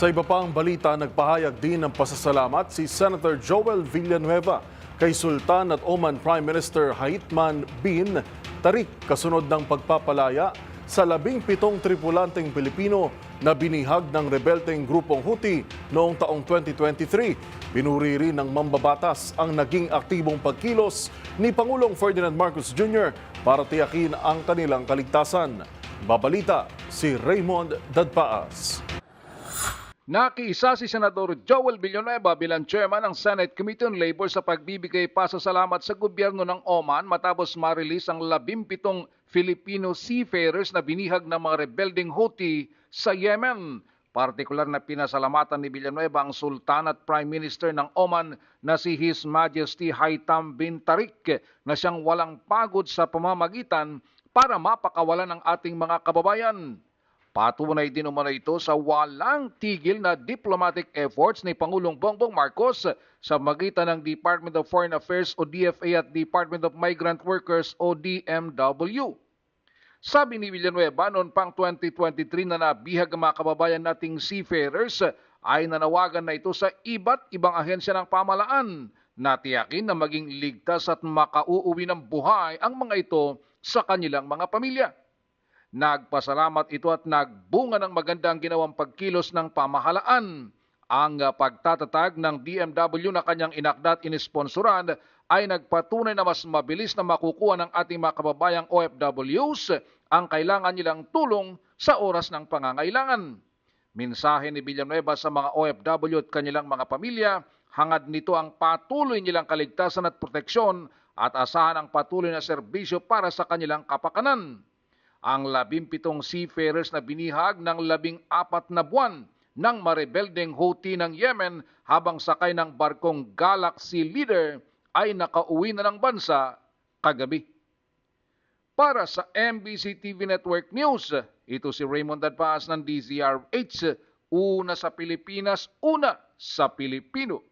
Sa iba pang balita, nagpahayag din ng pasasalamat si Senator Joel Villanueva kay Sultan at Oman Prime Minister Haitham bin Tariq kasunod ng pagpapalaya sa 17 tripulanteng Pilipino na binihag ng rebelteng grupong Houthi noong taong 2023. Binuri rin ng mambabatas ang naging aktibong pagkilos ni Pangulong Ferdinand Marcos Jr. para tiyakin ang kanilang kaligtasan. Babalita si Raymond Dadpaas. Nakiisa si Senador Joel Villanueva bilang chairman ng Senate Committee on Labor sa pagbibigay pasasalamat sa gobyerno ng Oman matapos ma-release ang 17 Filipino seafarers na binihag ng mga rebelding Houthi sa Yemen. Partikular na pinasalamatan ni Villanueva ang Sultan at Prime Minister ng Oman na si His Majesty Haitham bin Tariq na siyang walang pagod sa pamamagitan para mapakawalan ang ating mga kababayan. Patunay din umano ito sa walang tigil na diplomatic efforts ni Pangulong Bongbong Marcos sa magitan ng Department of Foreign Affairs o DFA at Department of Migrant Workers o DMW. Sabi ni Villanueva noon pang 2023 na nabihag ang mga kababayan nating seafarers ay nanawagan na ito sa iba't ibang ahensya ng pamahalaan na tiyakin na maging ligtas at makauuwi ng buhay ang mga ito sa kanilang mga pamilya. Nagpasalamat ito at nagbunga ng magandang ginawang pagkilos ng pamahalaan. Ang pagtatatag ng DMW na kanyang inakda at inisponsoran ay nagpatunay na mas mabilis na makukuha ng ating mga kababayang OFWs ang kailangan nilang tulong sa oras ng pangangailangan. Mensahe ni Villanueva sa mga OFW at kanilang mga pamilya, hangad nito ang patuloy nilang kaligtasan at proteksyon at asahan ang patuloy na serbisyo para sa kanilang kapakanan. Ang 17 seafarers na binihag ng 14 na buwan ng marebeldeng Houthi ng Yemen habang sakay ng barkong Galaxy Leader ay nakauwi na ng bansa kagabi. Para sa MBC TV Network News, ito si Raymond Dadpaas ng DZRH, una sa Pilipinas, una sa Pilipino.